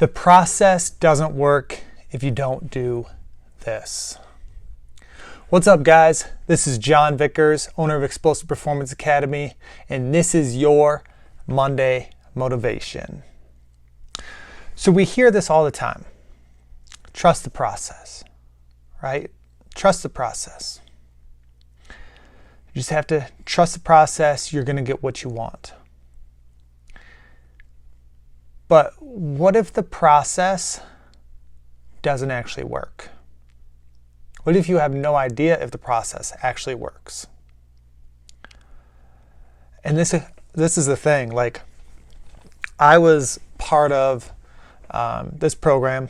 The process doesn't work if you don't do this. What's up, guys? This is John Vickers, owner of Explosive Performance Academy, and this is your Monday Motivation. So we hear this all the time. Trust the process, right? Trust the process. You just have to trust the process. You're going to get what you want. But what if the process doesn't actually work? What if you have no idea if the process actually works? And this is the thing. Like, I was part of this program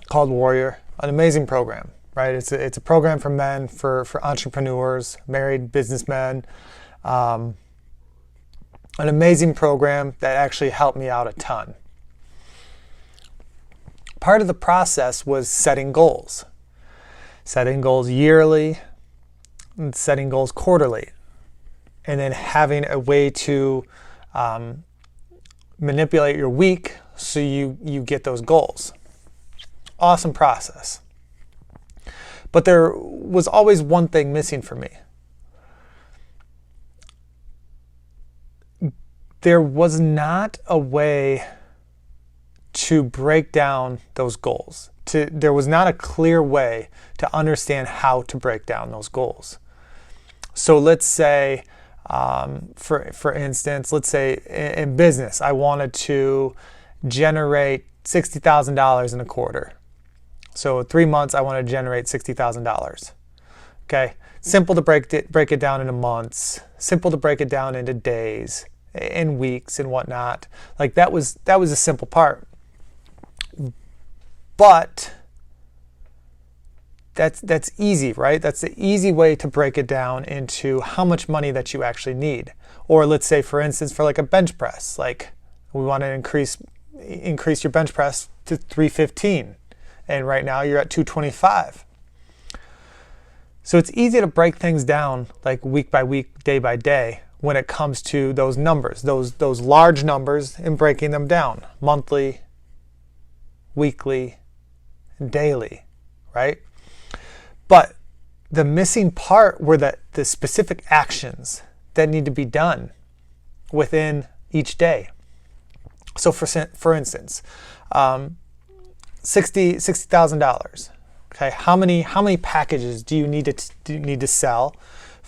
called Warrior, an amazing program, right? It's a program for men, for entrepreneurs, married businessmen. An amazing program that actually helped me out a ton. Part of the process was setting goals. Setting goals yearly, and setting goals quarterly. And then having a way to manipulate your week so you get those goals. Awesome process. But there was always one thing missing for me. There was not a way to break down those goals. There was not a clear way to understand how to break down those goals. So let's say, for instance, let's say in business, I wanted to generate $60,000 in a quarter. So 3 months, I want to generate $60,000. Okay, simple to break it down into months. Simple to break it down into days, in weeks, and whatnot. Like that was a simple part. But that's easy, right? That's the easy way to break it down into how much money that you actually need. Or let's say, for instance, for like a bench press, like we want to increase your bench press to 315, and right now you're at 225. So it's easy to break things down like week by week, day by day, when it comes to those numbers, those large numbers, and breaking them down monthly, weekly, daily, right? But the missing part were the specific actions that need to be done within each day. So for instance, $60,000. Okay, how many packages do you need to sell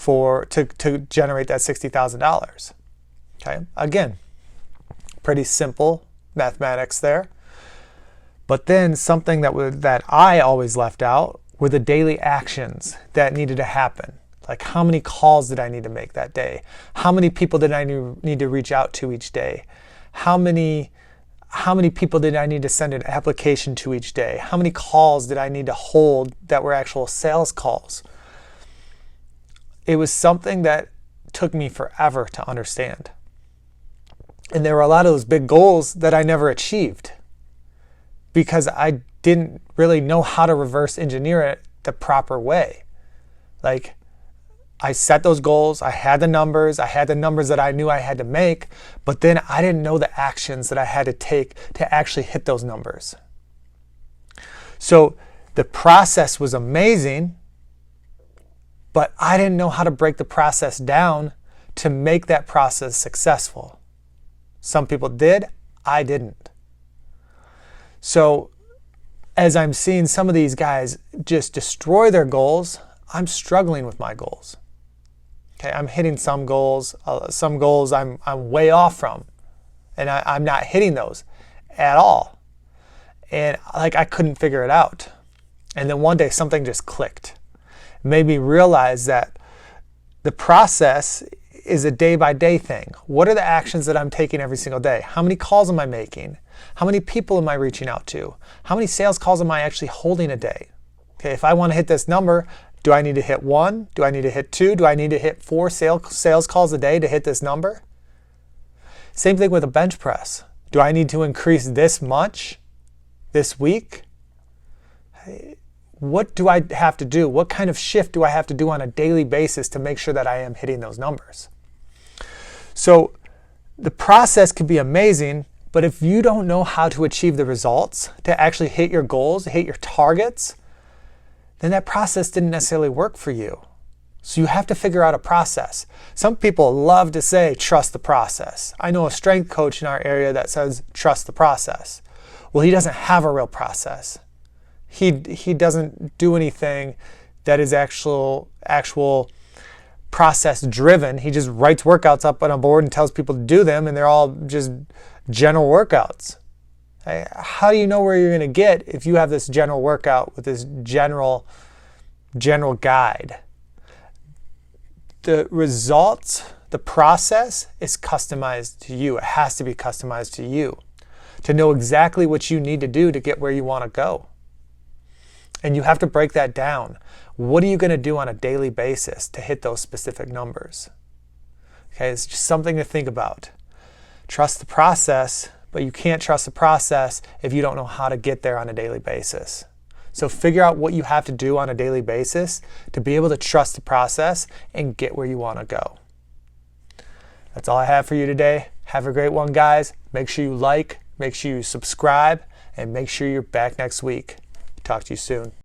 to generate that $60,000? Okay, again, pretty simple mathematics there. But then something that I always left out were the daily actions that needed to happen. Like, how many calls did I need to make that day? How many people did I need to reach out to each day? How many people did I need to send an application to each day? How many calls did I need to hold that were actual sales calls? It was something that took me forever to understand. And there were a lot of those big goals that I never achieved because I didn't really know how to reverse engineer it the proper way. Like, I set those goals, I had the numbers that I knew I had to make, but then I didn't know the actions that I had to take to actually hit those numbers. So the process was amazing, but I didn't know how to break the process down to make that process successful. Some people did, I didn't. So as I'm seeing some of these guys just destroy their goals, I'm struggling with my goals. Okay, I'm hitting some goals I'm way off from, and I'm not hitting those at all. And like, I couldn't figure it out. And then one day something just clicked. It made me realize that the process is a day-by-day thing. What are the actions that I'm taking every single day? How many calls am I making? How many people am I reaching out to? How many sales calls am I actually holding a day? Okay, if I want to hit this number, do I need to hit 1? Do I need to hit 2? Do I need to hit 4 sales calls a day to hit this number? Same thing with a bench press. Do I need to increase this much this week? What do I have to do? What kind of shift do I have to do on a daily basis to make sure that I am hitting those numbers? So the process can be amazing, But if you don't know how to achieve the results, to actually hit your goals, hit your targets, then that process didn't necessarily work for you. So you have to figure out a process. Some people love to say, trust the process. I know a strength coach in our area that says, trust the process. Well, he doesn't have a real process. He doesn't do anything that is actual process driven. He just writes workouts up on a board and tells people to do them, and they're all just general workouts. How do you know where you're going to get if you have this general workout with this general guide? The results, the process is customized to you. It has to be customized to you to know exactly what you need to do to get where you want to go. And you have to break that down. What are you going to do on a daily basis to hit those specific numbers? Okay, it's just something to think about. Trust the process, but you can't trust the process if you don't know how to get there on a daily basis. So figure out what you have to do on a daily basis to be able to trust the process and get where you want to go. That's all I have for you today. Have a great one, guys. Make sure you like, make sure you subscribe, and make sure you're back next week. Talk to you soon.